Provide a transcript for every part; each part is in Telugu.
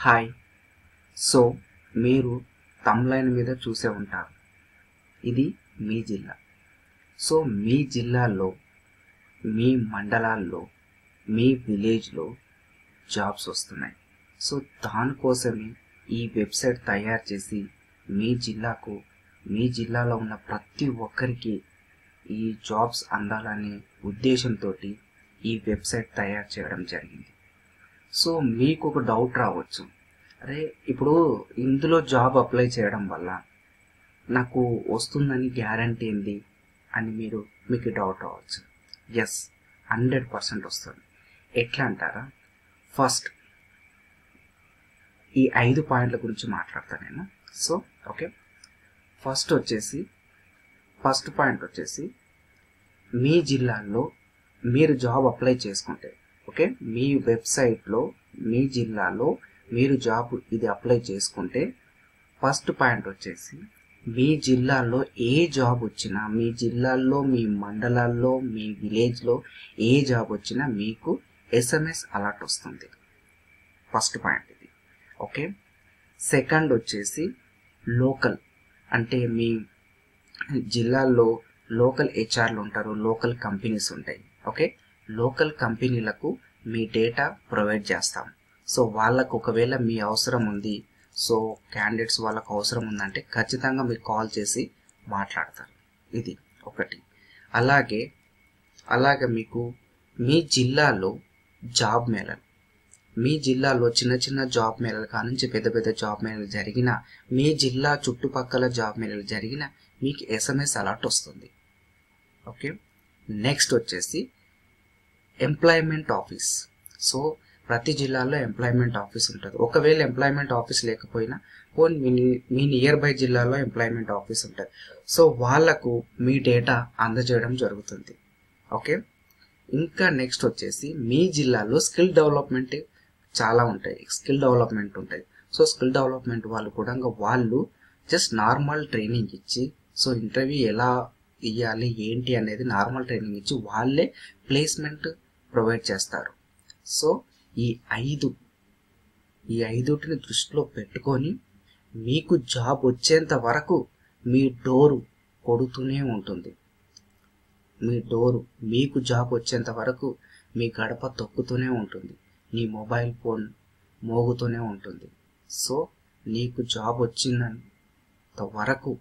హాయ్. సో మీరు తమ్లైన్ మీద చూసే ఉంటారు. ఇది మీ జిల్లా. సో మీ జిల్లాలో, మీ మండలాల్లో, మీ విలేజ్లో జాబ్స్ వస్తున్నాయి. సో దానికోసమే ఈ వెబ్సైట్ తయారు చేసి మీ జిల్లాకు, మీ జిల్లాలో ఉన్న ప్రతి ఒక్కరికి ఈ జాబ్స్ అందాలనే ఉద్దేశంతో ఈ వెబ్సైట్ తయారు చేయడం జరిగింది. సో మీకు ఒక డౌట్ రావచ్చు, అరే ఇప్పుడు ఇందులో జాబ్ అప్లై చేయడం వల్ల నాకు వస్తుందని గ్యారంటీ ఏంది అని మీకు డౌట్ రావచ్చు. ఎస్, 100% వస్తుంది. ఎట్లా అంటారా? ఫస్ట్ ఈ 5 పాయింట్ల గురించి మాట్లాడతాను నేను. సో ఓకే, ఫస్ట్ పాయింట్ వచ్చేసి మీ జిల్లాల్లో మీరు జాబ్ అప్లై చేసుకుంటే, ఓకే, మీ వెబ్సైట్లో మీ జిల్లాలో మీరు జాబ్ ఇది అప్లై చేసుకుంటే, ఫస్ట్ పాయింట్ వచ్చేసి మీ జిల్లాలో ఏ జాబ్ వచ్చినా, మీ జిల్లాల్లో, మీ మండలాల్లో, మీ విలేజ్లో ఏ జాబ్ వచ్చినా మీకు ఎస్ఎంఎస్ అలర్ట్ వస్తుంది. ఫస్ట్ పాయింట్ ఇది. ఓకే, సెకండ్ వచ్చేసి లోకల్, అంటే మీ జిల్లాల్లో లోకల్ హెచ్ఆర్లు ఉంటారు, లోకల్ కంపెనీస్ ఉంటాయి. ఓకే, లోకల్ కంపెనీలకు మీ డేటా ప్రొవైడ్ చేస్తాం. సో వాళ్ళకు ఒకవేళ మీ అవసరం ఉంది, సో క్యాండిడేట్స్ వాళ్ళకు అవసరం ఉందంటే ఖచ్చితంగా మీరు కాల్ చేసి మాట్లాడతారు. ఇది ఒకటి. అలాగే మీకు మీ జిల్లాలో జాబ్ మేళలు, మీ జిల్లాలో చిన్న చిన్న జాబ్ మేళలు కానుంచి పెద్ద పెద్ద జాబ్ మేళలు జరిగిన, మీ జిల్లా చుట్టుపక్కల జాబ్ మేళలు జరిగిన మీకు ఎస్ఎంఎస్ అలర్ట్ వస్తుంది. ఓకే, నెక్స్ట్ వచ్చేసి ఎంప్లాయ్మెంట్ ఆఫీస్. సో ప్రతి జిల్లాలో ఎంప్లాయ్మెంట్ ఆఫీస్ ఉంటుంది. ఒకవేళ ఎంప్లాయ్మెంట్ ఆఫీస్ లేకపోయినా మీ నియర్ బై జిల్లాలో ఎంప్లాయ్మెంట్ ఆఫీస్ ఉంటుంది. సో వాళ్లకు మీ డేటా అందజేయడం జరుగుతుంది. ఓకే, ఇంకా నెక్స్ట్ వచ్చేసి మీ జిల్లాలో స్కిల్ డెవలప్మెంట్ చాలా ఉంటాయి. సో స్కిల్ డెవలప్మెంట్ వాళ్ళు కూడా వాళ్ళు జస్ట్ నార్మల్ ట్రైనింగ్ ఇచ్చి, సో ఇంటర్వ్యూ ఎలా ఇవ్వాలి ఏంటి అనేది నార్మల్ ట్రైనింగ్ ఇచ్చి వాళ్ళే ప్లేస్మెంట్ ప్రొవైడ్ చేస్తారు. సో ఈ ఐదుటిని దృష్టిలో పెట్టుకొని మీకు జాబ్ వచ్చేంత వరకు మీ డోరు కొడుతూనే ఉంటుంది. మీకు జాబ్ వచ్చేంత వరకు మీ గడప తొక్కుతూనే ఉంటుంది, నీ మొబైల్ ఫోన్ మోగుతూనే ఉంటుంది. సో నీకు జాబ్ వచ్చినంత వరకు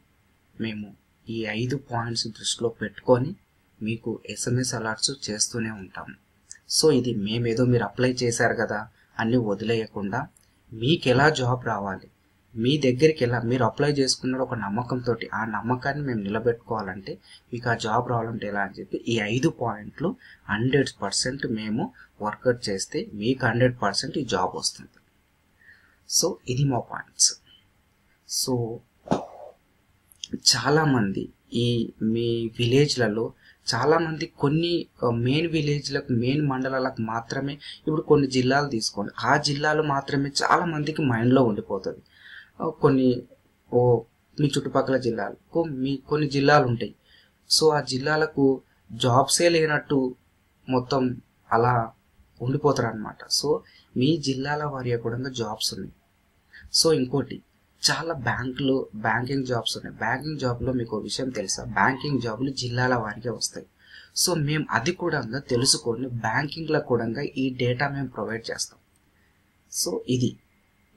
మేము ఈ 5 పాయింట్స్ దృష్టిలో పెట్టుకొని మీకు ఎస్ఎంఎస్ అలర్ట్స్ చేస్తూనే ఉంటాము. సో ఇది మేమేదో మీరు అప్లై చేశారు కదా అన్ని వదిలేయకుండా, మీకు ఎలా జాబ్ రావాలి, మీ దగ్గరికి ఎలా మీరు అప్లై చేసుకున్న ఒక నమ్మకంతో, ఆ నమ్మకాన్ని మేము నిలబెట్టుకోవాలంటే, మీకు ఆ జాబ్ రావాలంటే ఎలా అని చెప్పి ఈ 5 పాయింట్లు 100% మేము వర్కౌట్ చేస్తే మీకు 100% ఈ జాబ్ వస్తుంది. సో ఇది మా పాయింట్స్. సో చాలామంది ఈ మీ విలేజ్లలో చాలామంది కొన్ని మెయిన్ విలేజ్లకు, మెయిన్ మండలాలకు మాత్రమే, ఇప్పుడు కొన్ని జిల్లాలు తీసుకోండి, ఆ జిల్లాలు మాత్రమే చాలా మందికి మైండ్లో ఉండిపోతుంది. మీ చుట్టుపక్కల జిల్లాలు, కొన్ని జిల్లాలు ఉంటాయి. సో ఆ జిల్లాలకు జాబ్సే లేనట్టు మొత్తం అలా ఉండిపోతారు అనమాట. సో మీ జిల్లాల వారి కూడా జాబ్స్ ఉన్నాయి. సో ఇంకోటి, చాలా బ్యాంకింగ్ జాబ్స్ ఉన్నాయి. బ్యాంకింగ్ జాబ్లో మీకు విషయం తెలుసా, బ్యాంకింగ్ జాబులు జిల్లాల వారికే వస్తాయి. సో మేము అది కూడా తెలుసుకొని బ్యాంకింగ్లో కూడా ఈ డేటా మేము ప్రొవైడ్ చేస్తాం. సో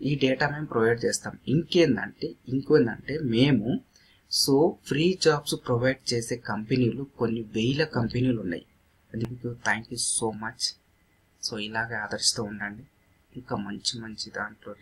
ఈ డేటా మేము ప్రొవైడ్ చేస్తాం. ఇంకేందంటే మేము ఫ్రీ జాబ్స్ ప్రొవైడ్ చేసే కంపెనీలు కొన్ని వేల కంపెనీలు ఉన్నాయి. మీకు thank you so much. So ఇలాగే ఆదరిస్తూ ఉండండి. ఇంకా మంచి దాంట్లో